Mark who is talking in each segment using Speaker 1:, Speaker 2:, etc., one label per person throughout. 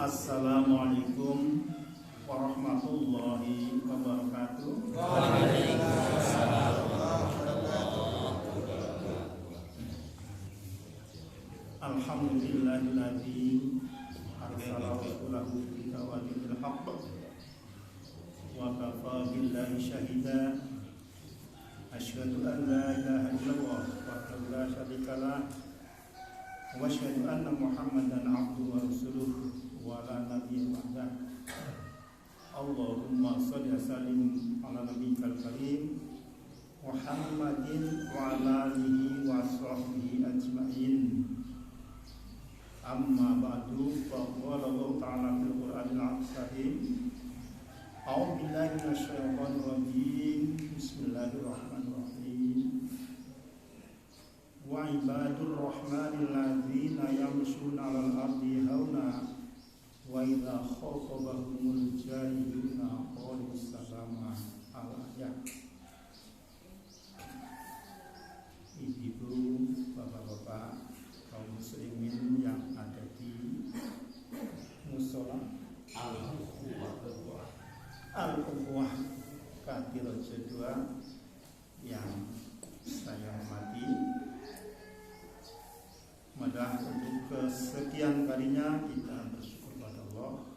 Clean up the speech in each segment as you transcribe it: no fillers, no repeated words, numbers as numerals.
Speaker 1: Assalamualaikum warahmatullahi wabarakatuh.
Speaker 2: Waalaikumsalam warahmatullahi wabarakatuh.
Speaker 1: Alhamdulillahilladzi arsala rasulahu bil huda wal haqq wa kafa billahi syahida. Asyhadu an la ilaha illallah wahdahu la syarika lah wa asyhadu anna Muhammadan abduhu wa rasuluh wa la nabiyya ba'dah. Allahumma shalli wa sallim ala nabiyyikal karim Muhammadin wa ala alihi wa sahbihi ajma'in. Amma ba'du, fa qala Allah ta'ala fil Qur'anil Azim. A'udzu billahi minasyaitonir rajim. Bismillahirrahmanirrahim. Wa ibadur rahmanil ladzina yamshuna 'alal ardi hauna wa idza khatabahumul jahiluna qalu salama. Al-ayat. Ibu, bapak-bapak, kaum muslimin yang ada di musola Al-Ukhuwah Kadirojo 2 yang saya hormati. Mudah untuk kesekian kalinya kita bersyukur pada Allah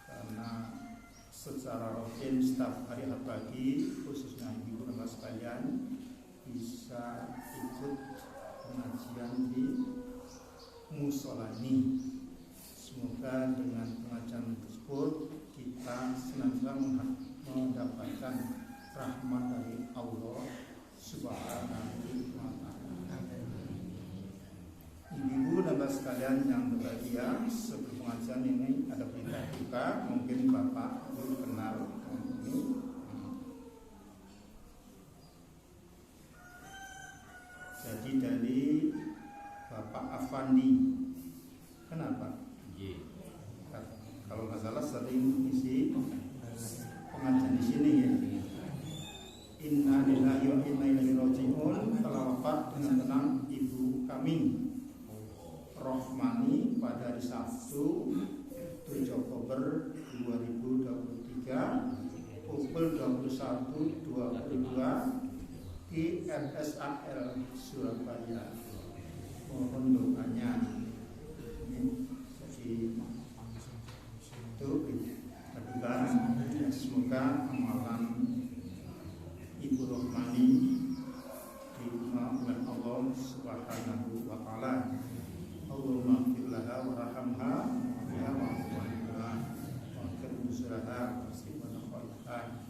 Speaker 1: karena secara rutin setiap hari pagi, khususnya ibu bapak sekalian, bisa ikut pengajian di musola ini. Semoga dengan pengajian tersebut kita senantiasa mendapatkan rahmat dari Allah Subhanahu wa Ta'ala. Ibu dan bapak sekalian yang berbahagia, sebelum pengajian ini ada berita duka, mungkin bapak belum kenal ini. Jadi dari Bapak Afandi. Kenapa? Kalau nggak salah sering isi pengajian di sini ya. Inna lillahi wa inna ilaihi raji'un. Telah wafat dengan tenang ibu kami Rohmani pada hari Sabtu 7 Oktober 2023 pukul 21.22 di RSAL Surabaya. Mohon doanya. Jadi itu kebetulan semoga amalan Ibu Rohmani diterima oleh Allah Subhanahu wa Ta'ala. Allahumma ighfir laha warhamha ya wa'afwa wa karmusraha wasibana khalqah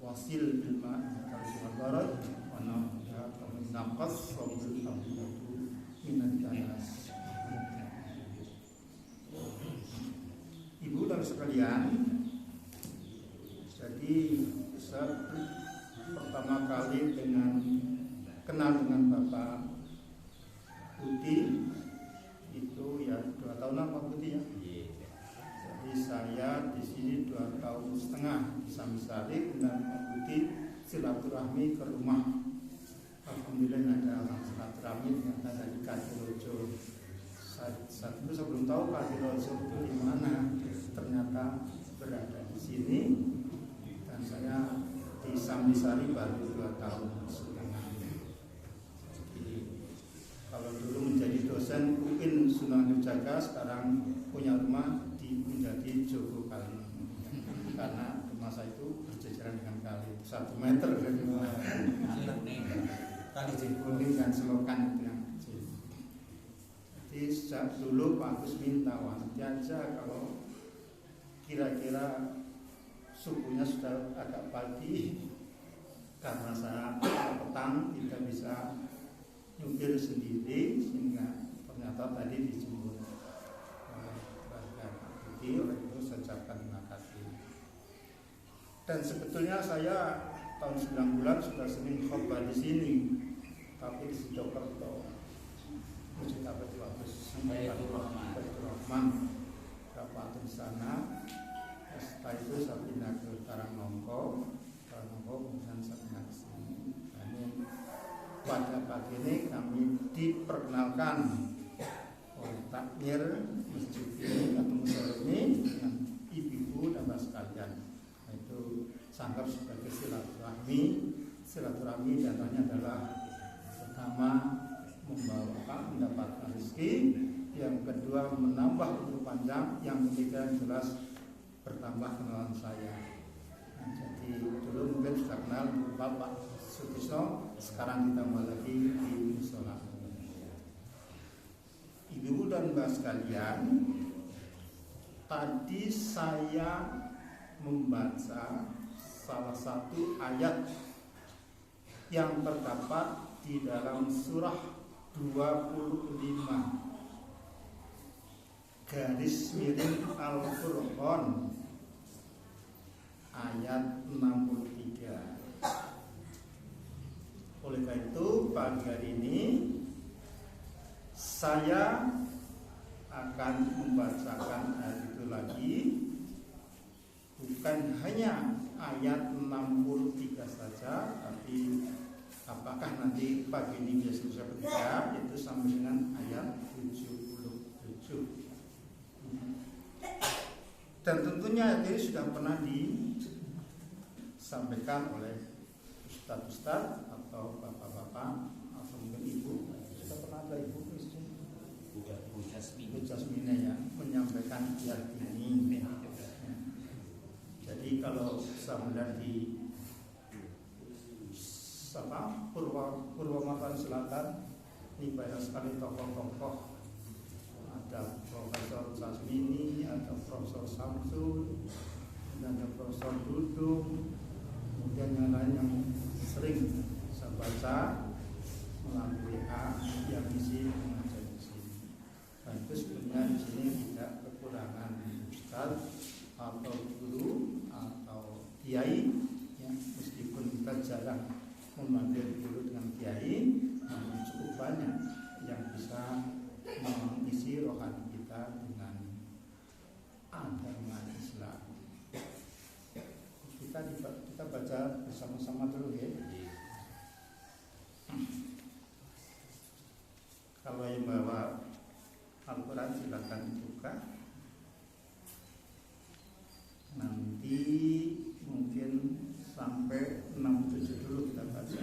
Speaker 1: wasil bil ma'i kal barat wa nafha min naqas sabul abdu minan danas. Ibu dan sekalian, jadi saya pertama kali kenal dengan Bapak Budi itu ya 2 tahun Pak Budi ya. Jadi saya di sini 2,5 tahun di Samisari dan Pak Budi silaturahmi ke rumah. Alhamdulillah ada orang silaturahmi yang ada di Kadirojo. Saat itu saya belum tahu Kadirojo itu di mana. Ternyata berada di sini dan saya di Samisari baru 2,5 tahun. Jadi kalau dulu menjadi dosen UIN Sunan Kalijaga, sekarang punya rumah menjadi Jogo Kali karena rumah saya itu berjajaran dengan kali 1 meter dari kali Jekuning dan selokan itu yang kecil. Jadi sejak dulu Pak Agus minta nanti aja kalau kira-kira subuhnya sudah agak pagi karena saya petang tidak bisa nyupir sendiri, sehingga ternyata tadi dijemput oleh keluarga Pak Budi. Oleh itu saya ucapkan terima kasih. Dan sebetulnya saya tahun 9 bulan sudah sering khotbah di sini, tapi di Sidokerto Masjid Abdul Bagus Baitur Rahman dapat di sana. Setelah itu saya pindah ke Karangongko, kemudian saya pindah ke sini. Pada pagi ini kami diperkenalkan takmir masjid ini atau musola ini dengan ibu-ibu dan bapak sekalian. Itu sanggap sebagai silaturahmi dananya adalah pertama membawa mendapatkan rezeki, yang kedua menambah umur panjang, yang ketiga jelas bertambah kenalan saya. Nah, jadi dulu mungkin sudah kenal Bapak Sutisno, sekarang ditambah lagi di musola. Ibu dan bapak sekalian, tadi saya membaca salah satu ayat yang terdapat di dalam surah 25 garis miring Al-Furqan ayat 63. Oleh karena itu pagi hari ini saya akan membacakan ayat itu lagi, bukan hanya ayat 63 saja, tapi apakah nanti pagi ini biasa ketiga, yaitu sampai dengan ayat 77. Dan tentunya ayat ini sudah pernah disampaikan oleh ustadz-ustadz atau bapak-bapak atau mungkin ibu. Sudah pernah ada ibu Bu Jasmine ya menyampaikan ayat ini. Jadi kalau saya melihat di Purwomartani Selatan ini banyak sekali tokoh-tokoh. Ada Profesor Jasmini, ada Profesor Samsul, dan ada Profesor Dudung, kemudian yang lain yang sering saya baca melalui WA yang isi mengajar di sini. Dan itu sebenarnya di sini tidak kekurangan ustaz atau guru atau kiai, ya, meskipun kita jarang memanggil guru dengan kiai, namun cukup banyak yang bisa mengisi rohani kita dengan agama Islam. Kita baca bersama-sama dulu ya. Kalau yang bawa Al-Quran silakan buka. Nanti mungkin sampai 67 dulu kita baca.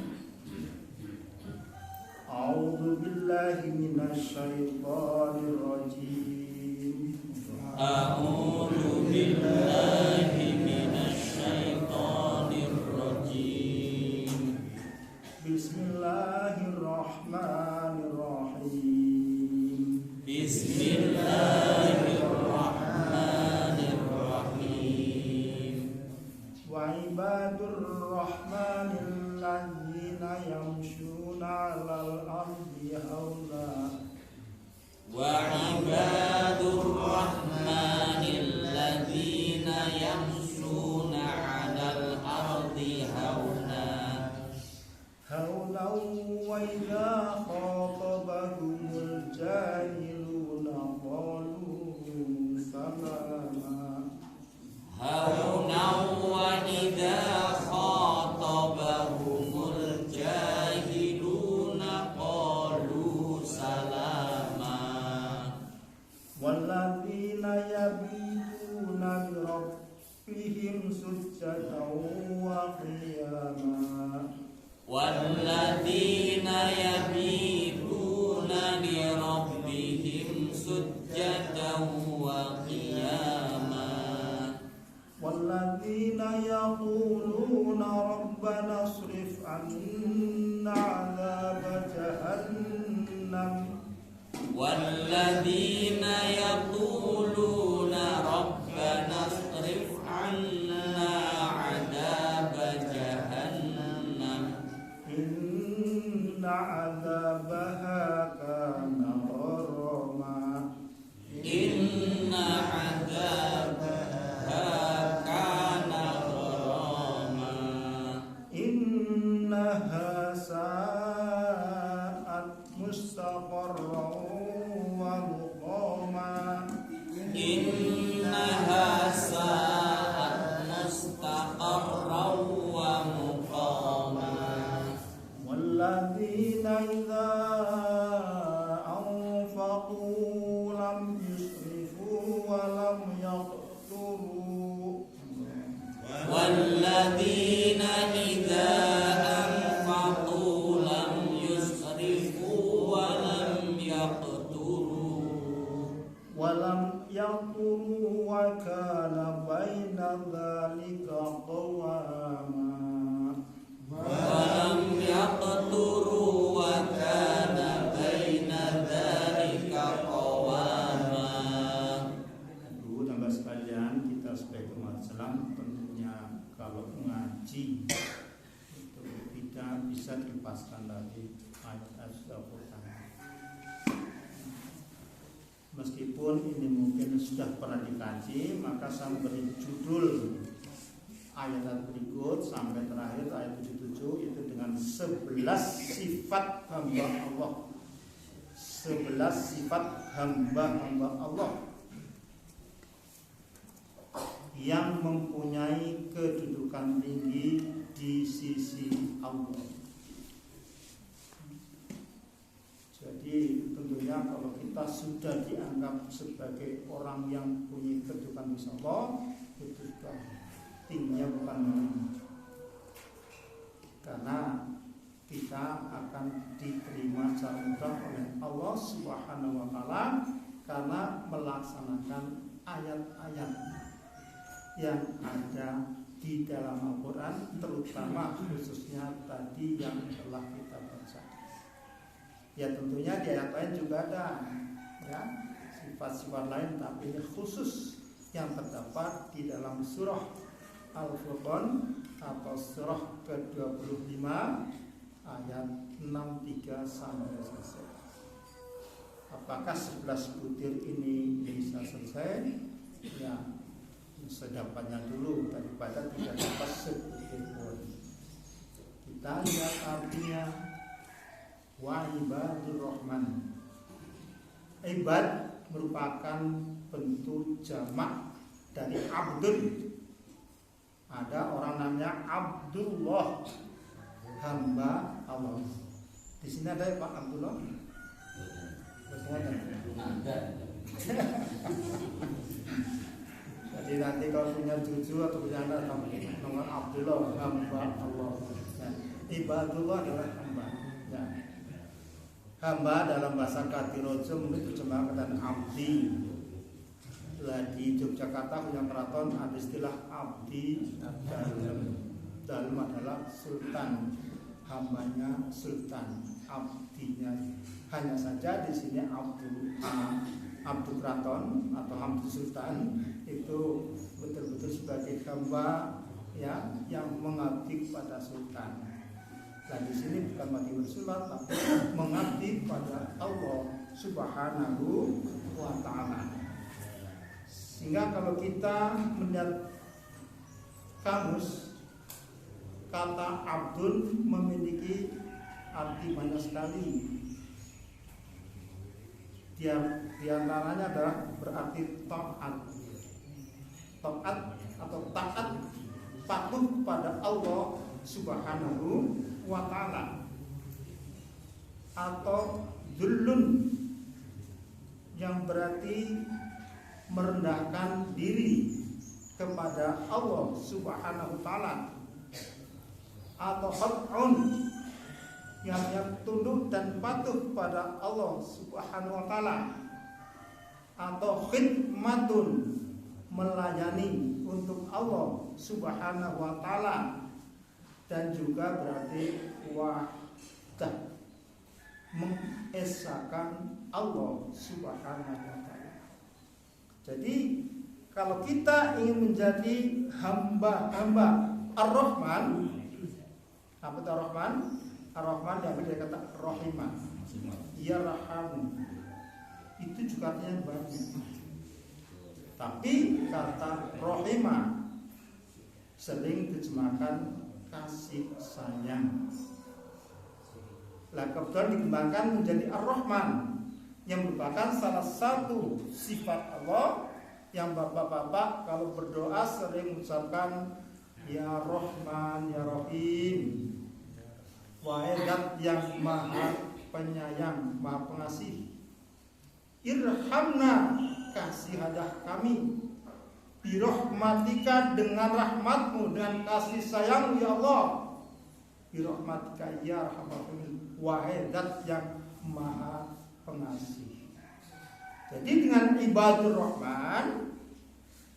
Speaker 1: A'udzu billahi minasyaitonir rajim.
Speaker 2: A'udzu billahi minasyaitonir rajim.
Speaker 1: Bismillahirrahmanirrahim.
Speaker 2: Bismillahirrahmanirrahim.
Speaker 1: Wa ibadur rahmanil ladzina yamshuna 'alal ardi hauna.
Speaker 2: Wa ibadur rahmanil ladzina yamshuna 'alal ardi hauna.
Speaker 1: Hauna wa idza khatabahumul jahiluna qalu salama.
Speaker 2: Hauna wa idza khatabahumul jahiluna qalu salama.
Speaker 1: Walladzina yabituna li rabbihim sujjadan wa qiyama.
Speaker 2: Walladzina yabituna li rabbihim sujjadan wa qiyama.
Speaker 1: Walladzina yaquluna rabbana asrif 'anna 'adzaba jahannam.
Speaker 2: Walladzina yaquluna rabbana asrif 'anna 'adzaba jahannam.
Speaker 1: Inna 'adzabaha kana gharama.
Speaker 2: Inna 'adzabaha kana gharama.
Speaker 1: Innaha sa'at mustaqarran wa muqama.
Speaker 2: Innaha sa'at mustaqarran wa muqama.
Speaker 1: Walladzina idza anfaqu kalau ngaji itu tidak bisa dilepaskan dari ayat Al-Quran. Meskipun ini mungkin sudah pernah dikaji, maka saya beri judul ayat berikut sampai terakhir ayat 77 itu dengan 11 sifat hamba Allah. 11 sifat hamba-hamba Allah yang mempunyai kedudukan tinggi di sisi Allah. Jadi tentunya kalau kita sudah dianggap sebagai orang yang punya kedudukan di sisi Allah, itu sudah tingginya bukan main. Karena kita akan diterima secara mudah oleh Allah Subhanahu wa taala karena melaksanakan ayat-ayat yang ada di dalam Al-Quran, terutama khususnya tadi yang telah kita baca. Ya tentunya di ayat lain juga ada ya sifat-sifat lain, tapi ini khusus yang terdapat di dalam surah Al-Furqan atau surah ke-25 ayat 63 sampai selesai. Apakah 11 butir ini bisa selesai? Ya, sedapatnya dulu daripada tidak dapat sebutir pun. Kita lihat artinya. Wa ibadur rahman. Ibad merupakan bentuk jamak dari abdun. Ada orang namanya Abdullah, hamba Allah. Di sini ada ya Pak Abdullah?
Speaker 2: Ada.
Speaker 1: Jadi nanti kalau punya cucu atau punya anak nomor Abdullah, hamba Allah. Ya. Ibadullah adalah hamba. Ya. Hamba dalam bahasa Katirojo diterjemahkan dengan abdi. Di Yogyakarta punya keraton ada istilah abdi dalam adalah sultan, hambanya sultan, abdinya. Hanya saja di sini abdu keraton atau abdu sultan itu betul-betul sebagai hamba ya yang mengabdi pada sultan. Dan di sini bukan mati bersulat, tapi mengabdi pada Allah Subhanahu wa taala. Sehingga kalau kita melihat kamus, kata abdun memiliki arti banyak sekali. Di antaranya adalah berarti taat. Taat atau taat, patuh pada Allah Subhanahu wa ta'ala. Atau dzulun, yang berarti merendahkan diri kepada Allah Subhanahu wa ta'ala. Atau khad'un, yang tunduk dan patuh pada Allah Subhanahu wa ta'ala. Atau khidmatun, melayani untuk Allah Subhanahu wa ta'ala. Dan juga berarti wahdah, mengesahkan Allah Subhanahu wa ta'ala. Jadi kalau kita ingin menjadi hamba-hamba Ar-Rahman, apa itu Ar-Rahman? Ar-Rahman diambil dari kata rahimah, yarhamu. Itu juga artinya banyak. Tapi kata rahimah sering diterjemahkan kasih sayang. Lah kebetulan dikembangkan menjadi Ar-Rahman, yang merupakan salah satu sifat Allah yang bapak-bapak kalau berdoa sering mengucapkan Ya Rahman, Ya Rahim. Wahai Zat yang Maha Penyayang, Maha Pengasih. Irhamna, kasihadah kami. Birahmatika, dengan rahmatmu dan kasih sayangmu ya Allah. Birahmatika ya Rahman, wahai Zat yang Maha Pengasih. Jadi dengan ibadur Rahman,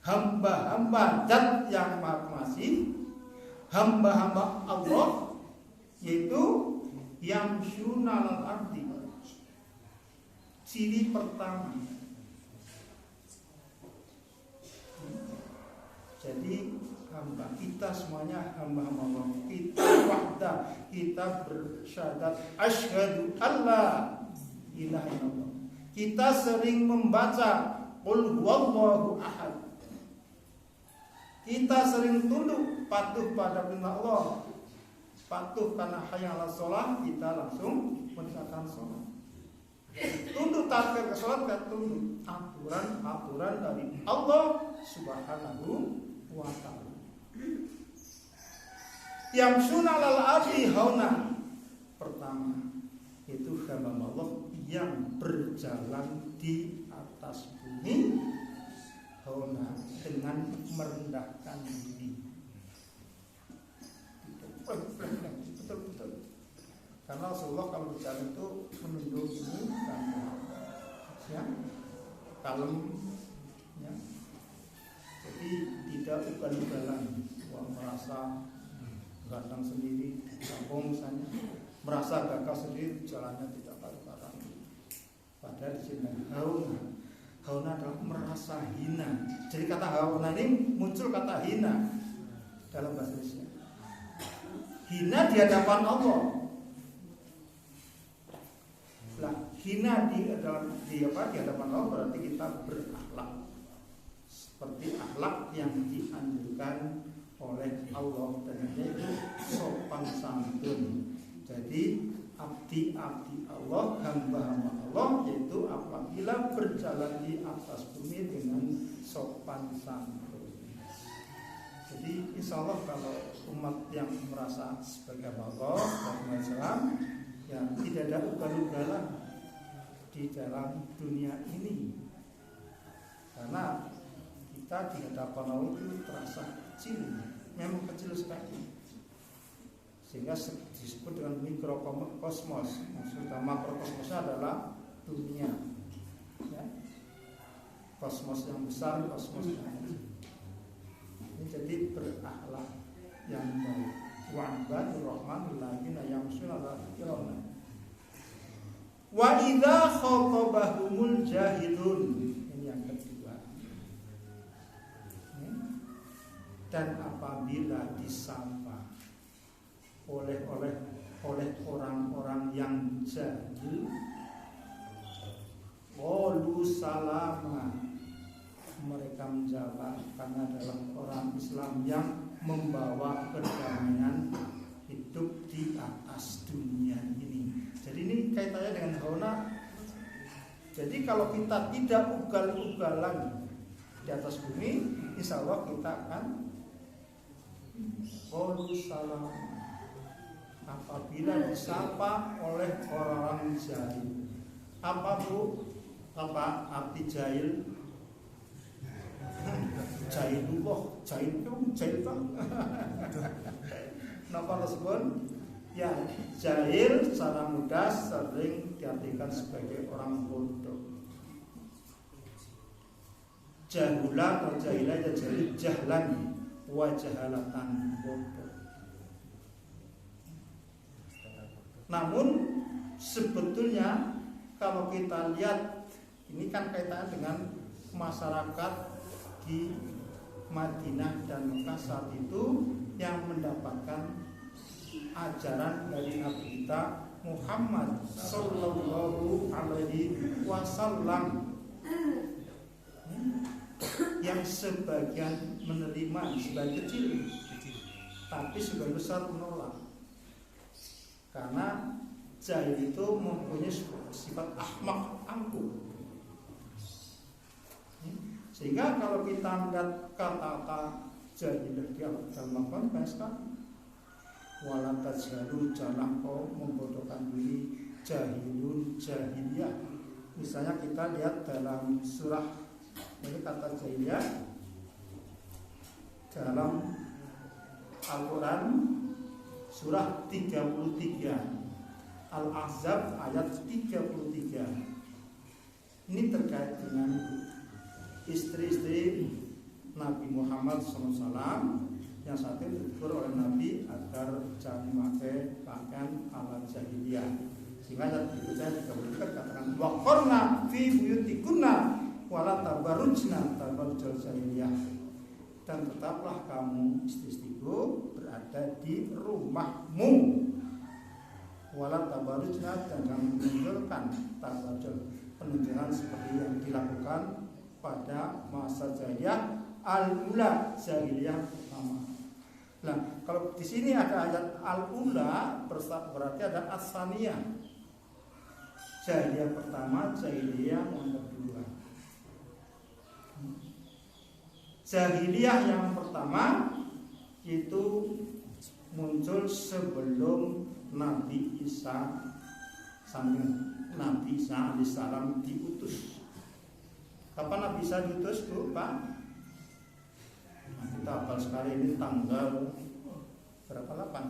Speaker 1: hamba-hamba Zat yang Maha Pengasih, hamba-hamba Allah, yaitu yamshuna alal ardi. Ciri pertama. Jadi hamba, kita semuanya hamba-hamba Allah. Kita wahda, kita bersyahadat asyhadu alla ilaha illallah. Kita sering membaca qul huwallahu ahad. Kita sering tunduk patuh pada perintah Allah. Patuh karena hayya 'alas shalah, kita langsung mengerjakan sholat. Tunduk taat ke sholat, kita tunduk aturan dari Allah Subhanahu wa ta'ala. Yang sunalal ardi hauna. Pertama itu hamba Allah yang berjalan di atas bumi hauna, dengan merendahkan diri. Betul. Karena Rasulullah kalau berjalan itu menunduk ini dan ya, kalem ya. Jadi tidak ugal-ugalan, merasa ganteng sendiri, kampung misalnya, merasa gagah sendiri, jalannya tidak karu-karuan. Padahal di sini hauna adalah merasa hina. Jadi kata hauna ini muncul kata hina dalam bahasa Indonesia. Hina di hadapan Allah. Lah, hina di hadapan Allah berarti kita berakhlak seperti akhlak yang dianjurkan oleh Allah, dan itu sopan santun. Jadi abdi-abdi Allah, hamba-hamba Allah, yaitu apabila berjalan di atas bumi dengan sopan santun. Jadi insya Allah kalau umat yang merasa sebagai Allah dan Islam, ya tidak ada ugal-ugalan di dalam dunia ini, karena kita di hadapan Allah itu terasa kecil, memang kecil sekali, sehingga disebut dengan mikrokosmos. Maksudnya makrokosmosnya adalah dunia, ya. Kosmos yang besar, kosmos yang kecil. Ini jadi berakhlak yang baik. Wa'ibadu rahmanul ladina yamshuna 'alal ardi. Wa idza khatabahumul jahilun. Ini yang kedua. Dan apabila disapa oleh orang-orang yang jahil, qalu salama, mereka menjawab karena adalah orang Islam yang membawa kedamaian hidup di atas dunia ini. Jadi ini kaitannya dengan hauna. Jadi kalau kita tidak ugal-ugalan di atas bumi, insya Allah kita akan qalu salam apabila disapa oleh orang-orang jahil. Apa Bu? Apa arti jahil? Jahilullah, jahil Napa tersebut? Ya, jahil secara mudah sering diartikan sebagai orang bodoh. Jahula atau jahilah ya jahil, jahlan wa jahalatan, bodoh. Namun sebetulnya kalau kita lihat, ini kan kaitannya dengan masyarakat di Madinah dan Mekah saat itu yang mendapatkan ajaran dari Nabi kita Muhammad Sallallahu Alaihi Wasallam, yang sebagian menerima, sebagian kecil, tapi sebagian besar menolak, karena jahil itu mempunyai sifat ahmak, angkuh. Sehingga kalau kita melihat kata-kata jahilah di dalam konteks kan, wala tajhalu, jangan kau membodohkan diri, jahilun, jahiliyah. Misalnya kita lihat dalam surah ini kata jahiliyah dalam Al-Quran surah 33 Al-Ahzab ayat 33. Ini terkait dengan istri-istri Nabi Muhammad SAW yang saat itu ditegur oleh Nabi agar jangan memakai pakaian ala jahiliyah. Sehingga yang berikutnya juga katakan waqarna fi buyutikunna wala tabarrujna tabarrujal jahiliyah. dan tetaplah kamu istri-istriku berada di rumahmu. Wala tabarujna, dan kamu menunjukkan tabarruj, penunjukan seperti yang dilakukan pada masa jahiliyah al-ula, jahiliyah pertama. Nah, kalau di sini ada ayat al-ula berarti ada as-saniyah. Jahiliyah pertama, jahiliyah yang kedua. Jahiliyah yang pertama itu muncul sebelum Nabi Isa alaihissalam diutus. Kapan Nabi Isa diutus, Bu, Pak? Nah, kita hafal sekali, ini tanggal berapa?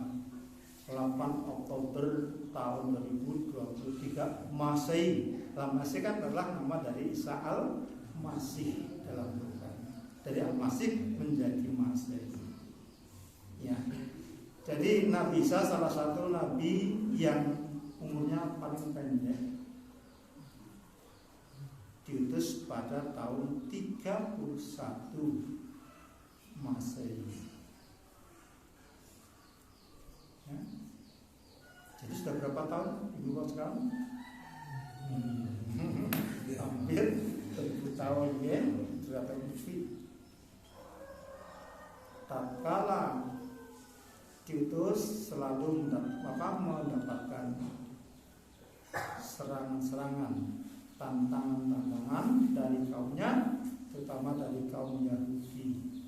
Speaker 1: 8 Oktober tahun 2023 Masehi. Masehi kan adalah nama dari Isa al-Masih dalam Quran. Dari al-Masih menjadi Masehi. Ya. Jadi Nabi Isa salah satu nabi yang umurnya paling pendek, diutus pada tahun 31 Masehi. Ya. Jadi sudah berapa tahun Ibu Bapak sekarang? Hampir 1000 tahun ya, sudah terbukti. Tatkala diutus selalu mendapatkan serangan-serangan, tantangan-tantangan dari kaumnya, terutama dari kaum Yahudi.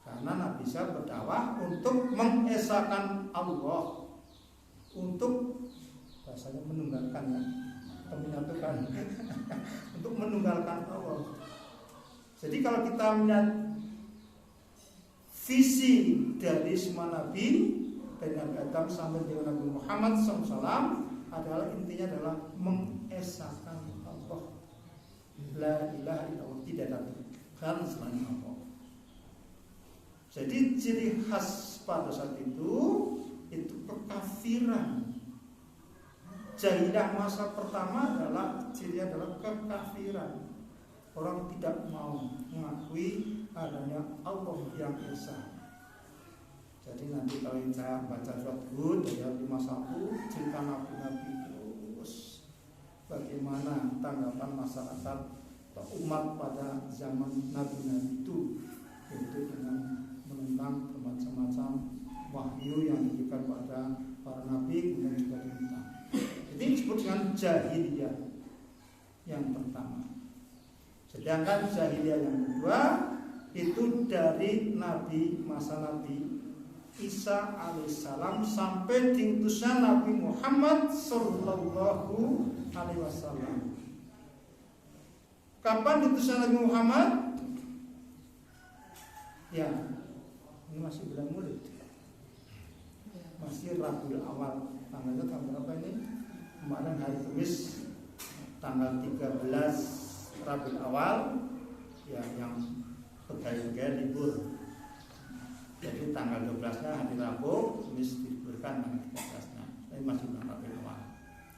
Speaker 1: Karena Nabi Isa berdakwah untuk mengesahkan Allah, untuk bahasanya menunggalkan ya, atau menyatukan untuk menunggalkan Allah. Jadi kalau kita melihat visi dari semua nabi dari Nabi Adam sampai dengan Nabi Muhammad SAW adalah intinya adalah mengesahkan Allah. La ilaha illallah, tidak ada Tuhan selain Allah. Jadi ciri khas pada saat itu kekafiran. Jahiliyah masa pertama adalah ciri adalah kekafiran. Orang tidak mau mengakui adanya Allah yang esa. Jadi nanti kalau kita baca surat Hud ayat 51, cerita nabi-nabi terus bagaimana tanggapan masyarakat atau umat pada zaman nabi-nabi itu, yaitu dengan menentang bermacam-macam wahyu yang diberikan pada para nabi dan juga ditentang. Ini disebut dengan jahiliyah yang pertama. Sedangkan jahiliyah yang kedua itu dari masa Nabi Isa alaihissalam sampai diutusnya Nabi Muhammad sallallahu alaihi wasallam. Kapan diutusnya Nabi Muhammad? Ya, ini masih bulan Maulid, masih Rabiul Awal. Tanggalnya tanggal berapa ini? Kemarin hari Kamis tanggal 13 Rabiul Awal, ya, yang pegawai libur. Jadi tanggal 12-nya hari Rabu, Kamis diliburkan tanggal 13-nya. Ini masih bulan Rabiul Awal.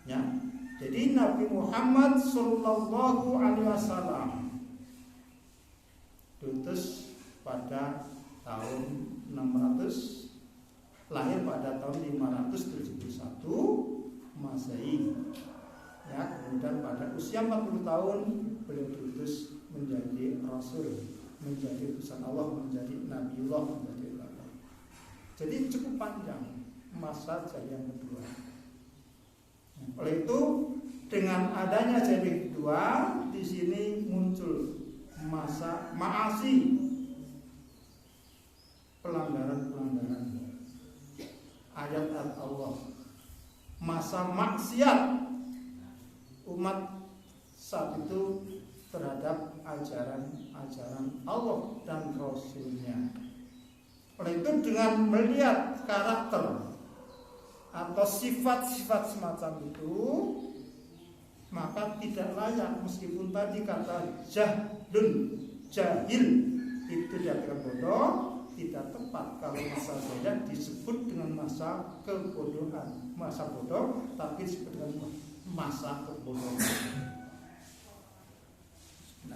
Speaker 1: Ya. Jadi Nabi Muhammad sallallahu alaihi wasallam diutus pada tahun 600, lahir pada tahun 571 Masehi. Ya, kemudian pada usia 40 tahun beliau diutus menjadi rasul, menjadi utusan Allah, menjadi nabiullah, menjadi ulama. Jadi cukup panjang masa jahiliyah kedua. Oleh itu dengan adanya jahiliyah kedua di sini muncul masa ma'asi, pelanggaran-pelanggaran ayat Allah, masa maksiat umat saat itu terhadap ajaran Allah dan Rasulnya. Oleh itu dengan melihat karakter atau sifat-sifat semacam itu, maka tidak layak, meskipun tadi kata jahil itu diartikan bodoh, tidak tepat kalau masa jahiliyah disebut dengan masa kebodohan, masa bodoh, tapi disebut dengan masa kebodohan. Nah.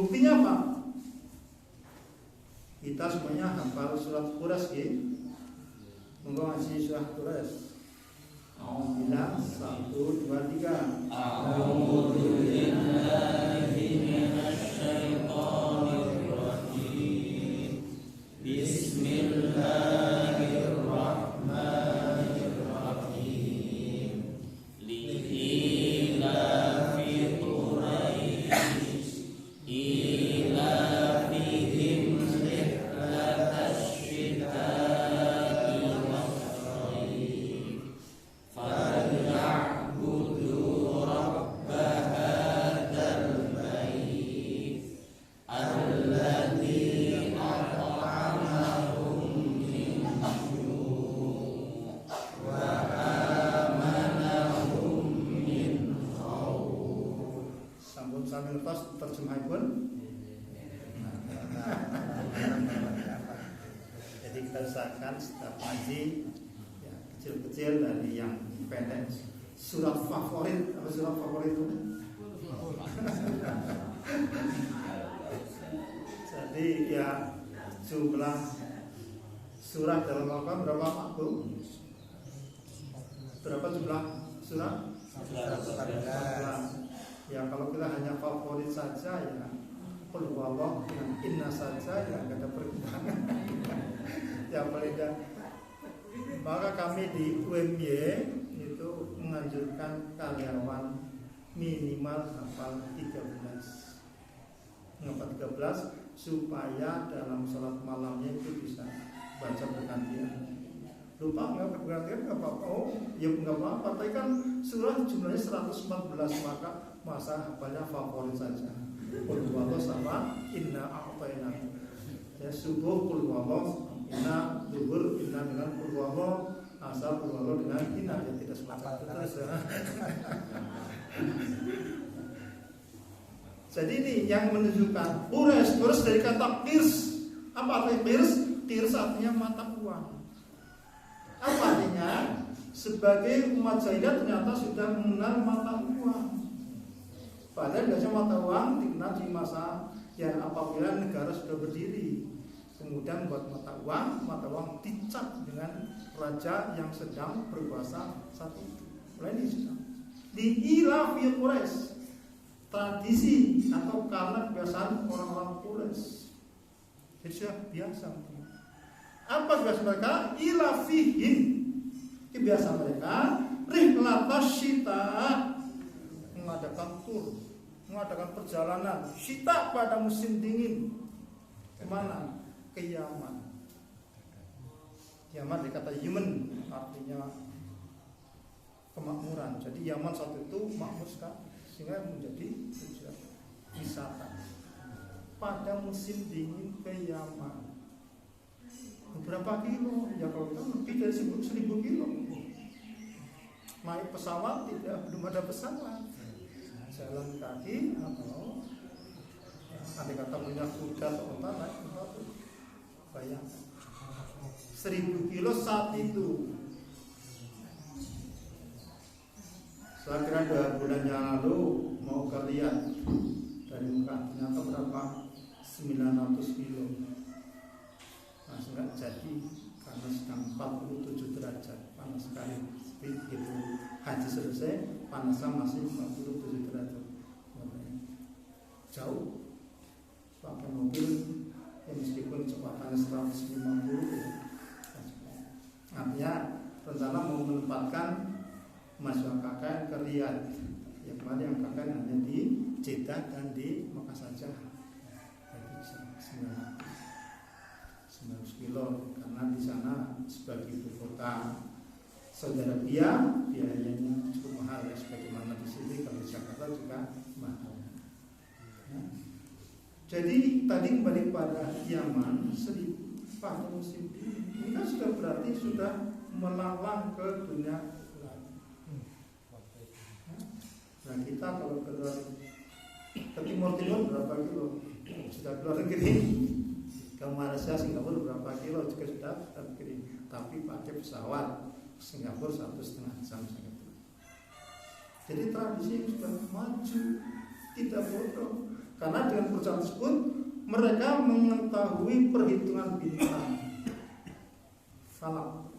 Speaker 1: Buktinya apa? Kita semuanya hafal surat Quraisy ya. Monggo ngaji surat Quraisy. Alhamdulillah 1 2 3.
Speaker 2: A'udzu billahi minasy syaithanir rajim. Bismillahirrahmanirrahim. Li'ilafi Quraisy ilafihim rihlatasy syita'i was-sayf. Falyabudu rabba hadzal bait alladzi at'amahum min ju' wa amanahum min khauf.
Speaker 1: Sampun sami ngertos terjemahipun. Jadi kita usahakan setiap ngaji ya, kecil-kecil dari yang pendek. Surat favorit, apa surat favorit itu? Jadi ya jumlah surah dalam Al-Quran berapa Pak Bu? Berapa jumlah surah? 14. Ya kalau kita hanya favorit saja ya Qul huwallahu dengan inna saja ya nggak ada perkembangan. Ya paling tidak. Maka kami di UMY itu menganjurkan karyawan minimal hafal 13. Mengapa 13? Supaya dalam sholat malamnya itu bisa baca bergantian. Lupa nggak bergantian nggak apa-apa. Oh ya nggak apa-apa. Tapi kan surah jumlahnya 114, maka masa hafalnya favorit saja. Qul huwallahu sama inna a'tayna. Ya subuh qul huwallahu, inna zuhur inna dengan qul huwallahu, asar qul huwallahu dengan inna, ya tidak sepakat terus ya. Jadi ini yang menunjukkan Quraisy dari kata qirs. Apa artinya qirs? Qirs artinya mata uang. Apa artinya? Sebagai umat jahilah ternyata sudah mengenal mata uang. Padahal biasanya mata uang dikenal di masa yang apabila negara sudah berdiri. Kemudian buat mata uang dicap dengan raja yang sedang berkuasa saat itu. Mulai ini sudah di ilafi Quraisy, tradisi atau karena kebiasaan orang-orang Quraisy. Jadi sudah biasa. Apa kebiasaan mereka? Ilafihim, kebiasaan mereka rihlatasy syita, mengadakan tur, mengadakan perjalanan syita pada musim dingin. Kemana? Ke Yaman. Yaman dikata Yemen, artinya kemakmuran. Jadi Yaman saat itu makmur sekali, sehingga menjadi tujuan wisata. Pada musim dingin ke Yaman. Beberapa kilo, ya kalau kita lebih dari 1000 kilo. Naik pesawat belum ada pesawat. Jalan kaki atau andai kata punya kuda atau onta naik pesawat. Bayangkan 1000 kilo saat itu. Saya kira 2 bulan yang lalu mau ke Riyadh dari Mekah, ternyata berapa? 900 kilo. Masih nggak jadi karena sedang 47 derajat, panas sekali. Begitu haji selesai, panasnya masih 47 derajat. Jauh. Pakai mobil ya meskipun kecepatannya 150 ya. Artinya rencana mau menempatkan mahasiswa KKN ke Riyadh. Ya kemarin yang KKN hanya di Jeddah dan di Mekah saja. Jadi 900 kilo karena di sana sebagai ibu kota Saudi Arabia biayanya cukup mahal ya, sebagaimana di sini kalau di Jakarta juga mahal. Ya. Jadi tadi kembali pada Yaman pada musim ini kan sudah berarti sudah melalang ke dunia lain. Nah kita kalau ke timur berapa kilo? Sudah keluar negeri. Ke Malaysia, Singapura berapa kilo juga sudah negeri. Tapi pakai pesawat Singapura 1,5 jam. Jadi tradisi sudah maju, tidak bodoh. Karena dengan perjalanan tersebut mereka mengetahui perhitungan bintang falak.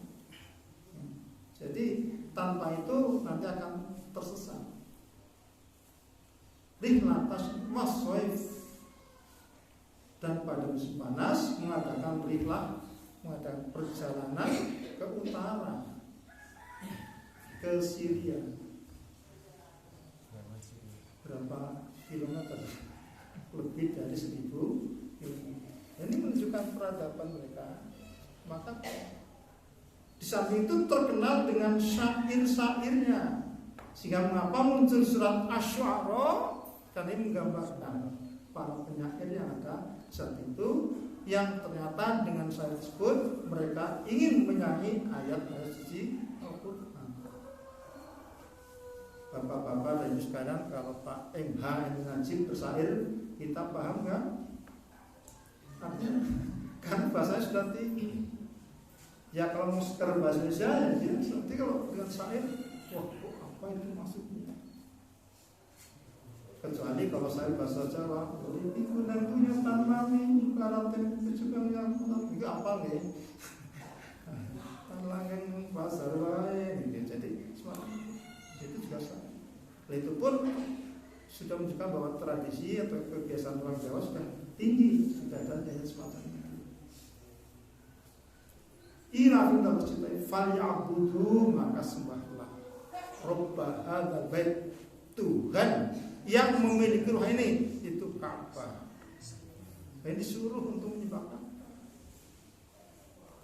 Speaker 1: Jadi tanpa itu nanti akan tersesat. Rihlatas maswaif, dan pada musim panas mengadakan rihlah, mengadakan perjalanan ke utara, ke Syria. Berapa kilometer? Lebih dari 1000 kilometer. Ini menunjukkan peradaban mereka. Maka di samping itu terkenal dengan syair-syairnya. Sehingga mengapa muncul surat Asy-Syu'ara? Karena ini menggambarkan para penyair yang ada saat itu, yang ternyata dengan syair tersebut mereka ingin menyanyi ayat-ayat suci Al-Quran. Bapak-bapak dan ibu sekalian, kalau Pak MH yang ngaji bersair, kita paham nggak? Artinya kan bahasanya sudah tinggi. Ya kalau mau sekedar bahasa Indonesia ya dia nanti kalau dengan syair, wah apa itu maksudnya? Kecuali kalau saya bahasa Jawa, itu dan punya tanami karaten pejukan yang itu apa nih? Tanlangan bahasa lain, gitu. Jadi semacam itu juga sama. Itu pun sudah menunjukkan bahwa tradisi atau kebiasaan orang Jawa sudah tinggi, sudah ada yang semacam itu. Ila kita bercintai falyabudu, maka sembahlah Rabb hadzal bait, Tuhan yang memiliki rumah ini, itu Ka'bah. Ini disuruh untuk menyembahkan.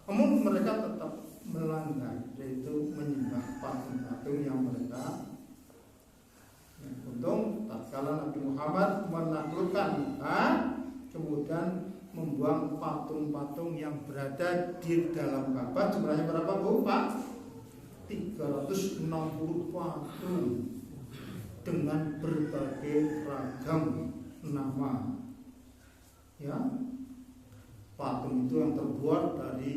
Speaker 1: Namun mereka tetap melanggar, yaitu menyembah patung-patung yang mereka. Untung tatkala Nabi Muhammad menaklukkan Mekah, kemudian membuang patung-patung yang berada di dalam Ka'bah. Jumlahnya berapa Bu Pak? 360 patung dengan berbagai ragam nama. Ya, patung itu yang terbuat dari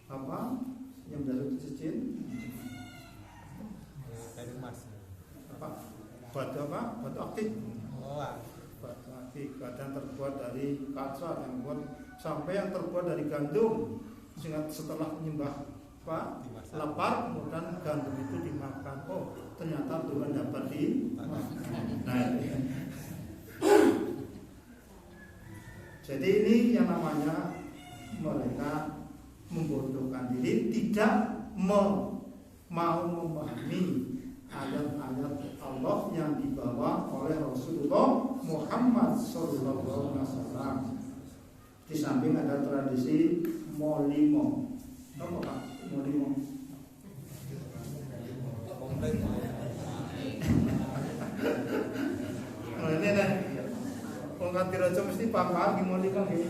Speaker 1: apa? Yang dari cincin,
Speaker 2: dari emas.
Speaker 1: apa? Batu apa? Batu aktif.
Speaker 2: Oh,
Speaker 1: Batu aktif. Kadang terbuat dari kaca, yang buat sampai yang terbuat dari gandum. Sehingga setelah menyembah apa? Lapar, kemudian gandum itu dimakan. Oh, ternyata Tuhan dapat di. Nah, ini. Jadi ini yang namanya mereka membodohkan diri, tidak mau memahami ayat-ayat Allah yang dibawa oleh Rasulullah Muhammad SAW. Di samping ada tradisi molimo. Apa Pak? Molimo. Oh, ini nih. Orang Kadirejo mesti paham gimana kan ini.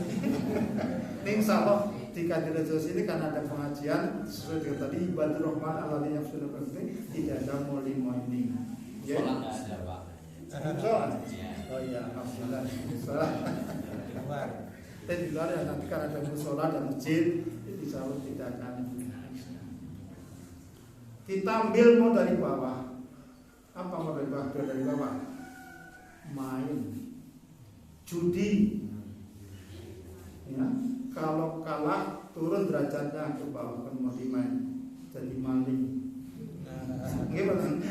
Speaker 1: Ini insyaallah di Kadirejo sini karena ada pengajian sesuai dengan tadi Ibadur Rahman alladzina yafsuna penting tidak ada molimo ini. Ya.
Speaker 3: Ada Pak.
Speaker 1: Soal. Oh iya, alhamdulillah. Soal. Dan di luar ya nanti karena ada musola dan masjid, insyaallah tidak akan. Kita ambil mau dari bawah. Apa mau dari bawah? Main. Judi, ya, kalau kalah turun derajatnya ke bawah, kan mau dimain jadi maling. Gimana?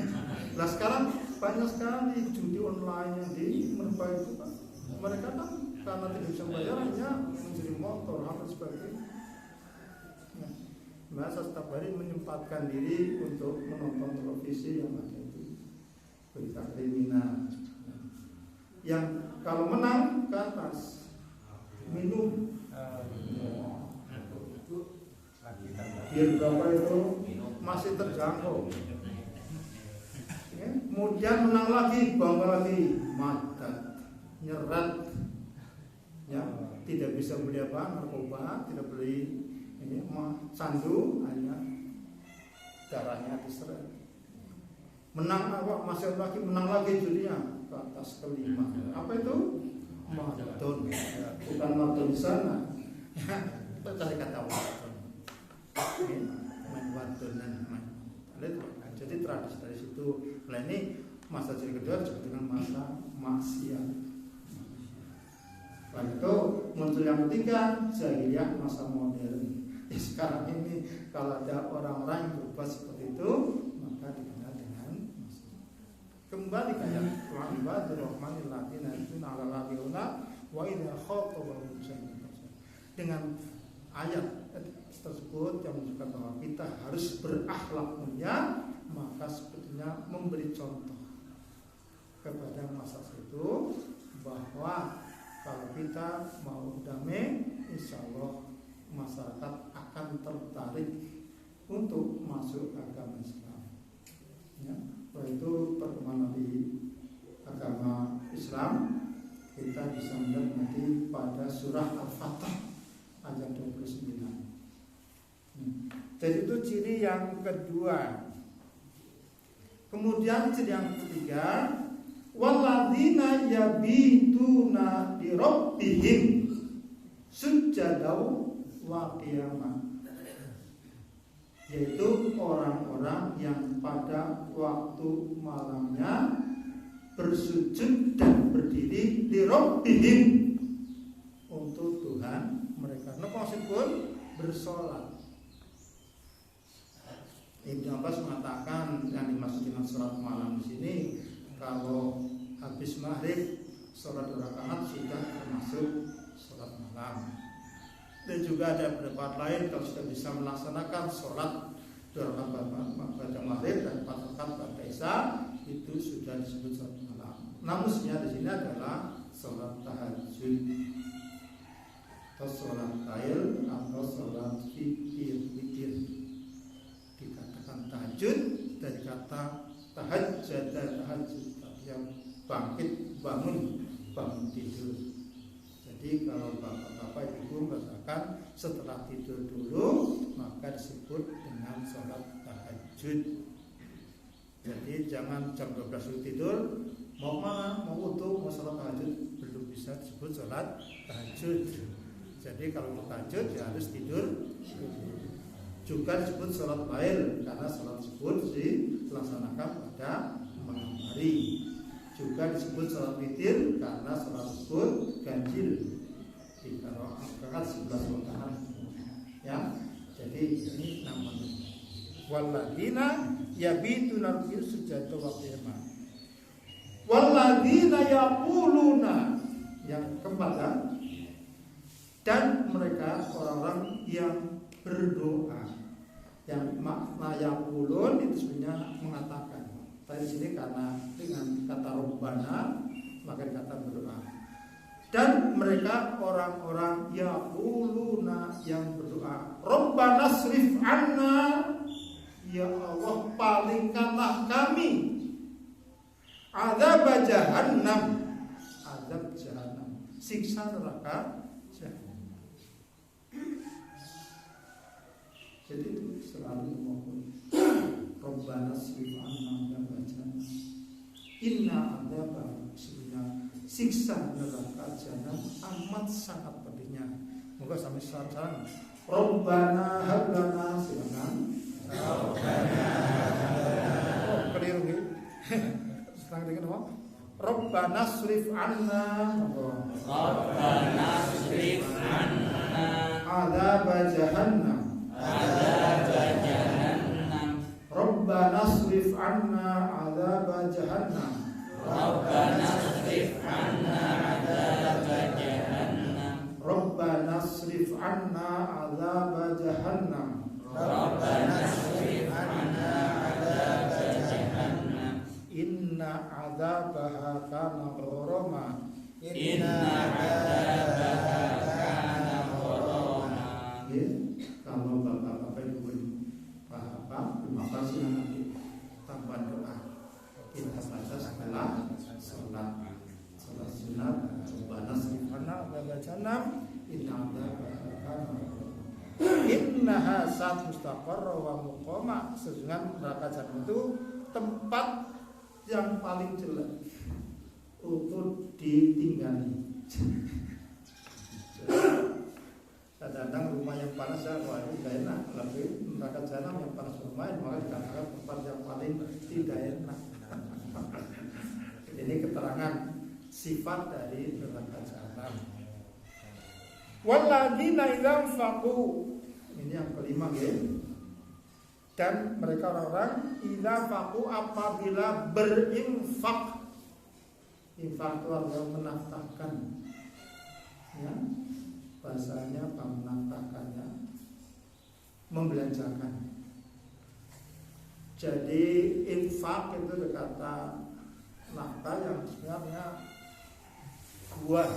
Speaker 1: Nah sekarang banyak sekali judi online yang di mereka itu kan, mereka kan karena tidak bisa bayar hanya menjadi motor atau sebagainya. Nah, saya setiap hari menyempatkan diri untuk menonton televisi yang ada itu berita kriminal. Yang kalau menang ke atas minum biar berapa itu masih terjangkau ya. Kemudian menang lagi, bangga lagi, madat, nyerat ya, tidak bisa beli apa, narkoba, tidak beli ini, candu, hanya darahnya diseret. Menang apa, masih lagi, menang lagi judinya ke atas kelima. Apa itu? Maraton. Bukan maraton di sana. Cari kata maraton. Main wadonan. Jadi tradisi dari situ. Nah ini masa jadi kedua disebut dengan masa maksiat. Setelah itu muncul yang ketiga, jahiliyah masa modern. Sekarang ini kalau ada orang-orang yang berbuat seperti itu, maka dikenal dengan Muslim. Kembali ke ayat ibadur rahmanil ladzina yamshuna 'alal ardi wa idza khatabahum jahilun. Dengan ayat tersebut yang menunjukkan bahwa kita harus berakhlak mulia, maka sebetulnya memberi contoh kepada masyarakat itu bahwa kalau kita mau damai, insya Allah masyarakat akan tertarik untuk masuk agama Islam. Ya, itu perkembangan di agama Islam kita bisa melihat nanti pada surah Al-Fatah ayat 29. Jadi itu ciri yang kedua. Kemudian ciri yang ketiga, walladzina yabituna li rabbihim sujadau wa qiyamah, yaitu orang-orang yang pada waktu malamnya bersujud dan berdiri li rabbihim untuk Tuhan mereka. Napa maksudipun bersolat? Ibnu Abbas mengatakan yang dimaksud dengan sholat malam di sini, kalau habis maghrib sholat 2 rakaat sudah termasuk sholat malam. Dan juga ada pendapat lain kalau sudah bisa melaksanakan sholat 2 rakaat pada maghrib dan 4 rakaat pada isya, itu sudah disebut sholat malam. Namun di sini adalah sholat tahajud atau sholat tail atau sholat witir. Dikatakan tahajud dari kata tahajjud, yang bangkit, bangun tidur. Jadi kalau bapak-bapak ibu merasakan setelah tidur dulu, maka disebut dengan sholat tahajud. Jadi jangan jam 12 dulu tidur, mau mana, mau wudu, mau sholat tahajud, belum bisa disebut sholat tahajud. Jadi kalau mau tahajud ya harus tidur. Juga disebut sholat lail karena sholat tersebut dilaksanakan pada malam hari. Juga disebut sholat witir karena sholat tersebut ganjil di rakaat 11 rakaat. Ya, jadi ini namanya walladzina yabituna fil sujud wa qiyamah. Walladzina yaquluna, yang keempat, dan mereka orang-orang yang berdoa. Yang makna yang ulun itu sebenarnya mengatakan. Tadi sini karena dengan kata Rabbana maka kata berdoa. Dan mereka orang-orang yaquluna yang berdoa, Rabbana srif anna, ya Allah palingkanlah kami azab jahannam, siksa neraka jahannam. Jadi itu selalu mohon Rabbana srif anna azab jahannam, inna adzaba, sebenarnya siksa neraka jahannam amat sangat pedihnya. Moga sampai saran. Rabbana hab lana, silakan. Rabbana hab lana. Oh, keliru nggih. Setengah dengan apa? Rabbana srif anna. Rabbana srif anna adzab jahannam. Rabbana srif anna adzab jahannam. Rabbana srif anna adzab jahannam. Rabbana srif anna adzab jahannam. Rabbana srif anna adzab jahannam. Inna adzabaha kana gharama. Inna adzabaha kana gharama. Kalau bapak-bapak ibu paham, maka silakan nanti tambah doa. Kita baca setelah sholat sunat. Rabbana srif anna adzab jahannam, inna adzabaha kana gharama. Innaha sat mustaqarra wa muqama. Sesungguhnya neraka jahanam itu tempat yang paling jelek untuk ditinggali. Kadang-kadang rumah yang panas ya, wah itu tidak enak. Tapi neraka jahanam yang panas lumayan, maka dikatakan tempat yang paling tidak enak. Ini keterangan sifat dari neraka jahanam. Walladzina idza anfaqu, ini yang kelima ya. Dan mereka orang idza anfaqu apabila berinfak. Infak itu adalah menafkahkan. Ya. Bahasanya apa menafkahkannya? Membelanjakan. Jadi infak itu kata nafkah yang sebenarnya buah.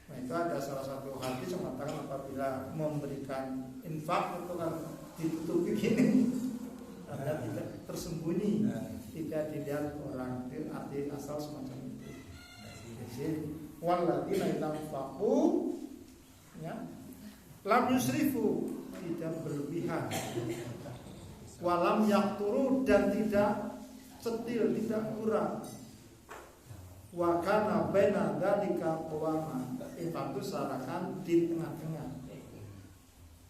Speaker 1: Nah, itu ada salah satu hadis yang mengatakan apabila memberikan infak itu kan ditutupi gini, karena tidak tersembunyi, tidak dilihat orang. Itu arti asal semacam itu. Jadi walladzina idza anfaqu, ya, lam yusrifu, tidak berlebihan, walam yakturu, dan tidak cetil, tidak kurang. Wa kana baina dzalika qawama, infak itu seakan di tengah-tengah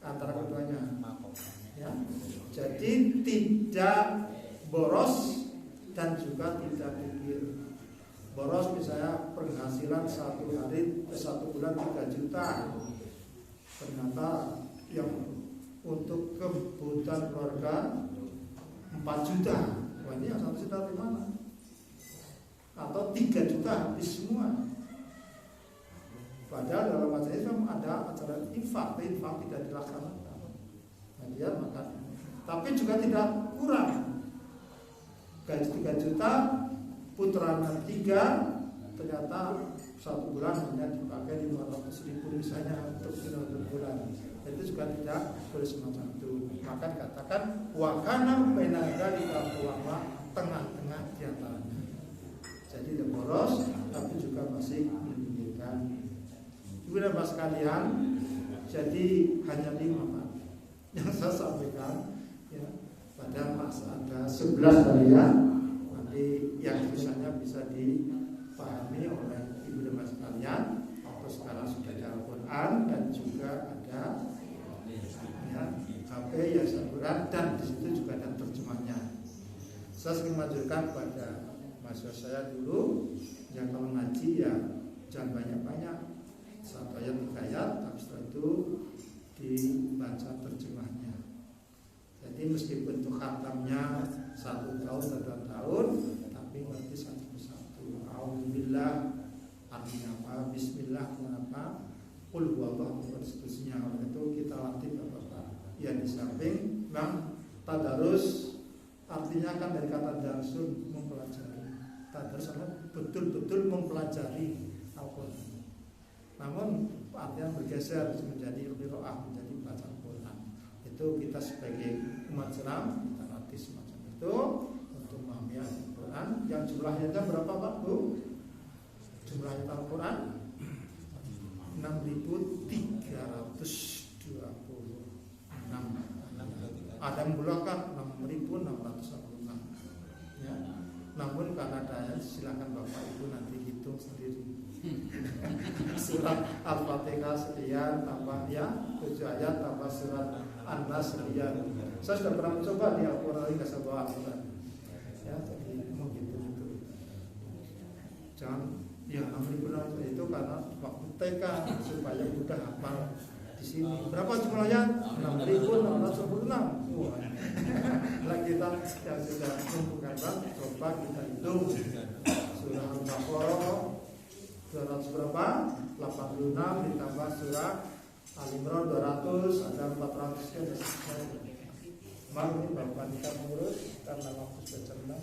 Speaker 1: antara keduanya. Ya. Jadi tidak boros dan juga tidak kikir. Boros misalnya penghasilan satu bulan 3 juta, ternyata yang untuk kebutuhan keluarga 4 juta. Wah, ini yang 1 juta di mana? Atau 3 juta habis semua. Padahal dalam majelis Islam ada acara infak tidak dilaksanakan. Nah, dia makan. Tapi juga tidak kurang. Gaji 3 juta, putranya 3, ternyata 1 bulan hanya dipakai 500.000 misalnya untuk 1 bulan. Itu juga tidak boleh semacam itu. Maka dikatakan wakana baina dzalika qawama, tengah-tengah di antaranya. Jadi tidak boros tapi juga masih menyediakan. Ibu dan bapak sekalian, jadi hanya 5 Pak yang saya sampaikan ya. Pada masa ada 11 tadi ya. Nanti yang sisanya bisa dipahami oleh ibu dan bapak sekalian. Terus sekarang sudah ada Al-Quran dan juga ada ya, HP yang saluran, dan di situ juga ada terjemahnya. Saya ingin mengajarkan pada mahasiswa saya dulu yang kalau ngaji ya jangan banyak-banyak, 1 ayat 3 ayat, tapi setelah itu dibaca terjemahnya. Jadi meskipun itu khatamnya 1 tahun atau 2 tahun, tapi ngerti satu persatu. Alhamdulillah artinya apa? Bismillah kenapa? Qul huwallahu dan seterusnya. Oleh itu kita latih Bapak-bapak. Ya di samping memang tadarus, artinya kan dari kata darsun, mempelajari. Tadarus adalah betul-betul mempelajari Al-Quran. Namun artinya bergeser menjadi qiraah, menjadi baca Al-Quran. Itu kita sebagai umat Islam kita latih semacam itu untuk memahami Al-Quran. Yang jumlahnya berapa Pak Bu? Jumlahnya Al-Quran 6.326. Ada yang bulan 6.646 ya. Namun karena daya silakan Bapak Ibu nanti hitung sendiri. Surat Al-Fatihah sekian tambah ya 7 ayat tambah surat An-Nas sekian. Saya sudah pernah mencoba di Al-Quran ini ke sebuah aturan. Ya, jadi mau gitu. Jangan ya 6.000 itu karena waktu TK supaya mudah hafal. Di sini berapa jumlahnya? 6.646. Nah kita yang sudah mengumpulkan coba kita hitung. Surah Al-Baqarah 200 berapa? 86 ditambah surah Al-Imran 200, ada 400 ya. Maaf ini Bapak kita mengurus karena waktu sudah cerdas.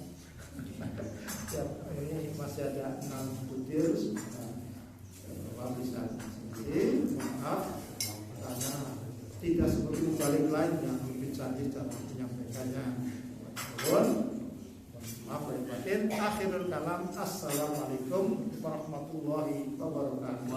Speaker 1: Ya, ini masih ada 6 butir. Bapak bisa sendiri. Maaf karena tidak seperti balik lain yang lebih canggih cara menyampaikannya. Maaf lahir batin. Akhirul kalam. Assalamualaikum warahmatullahi wabarakatuh.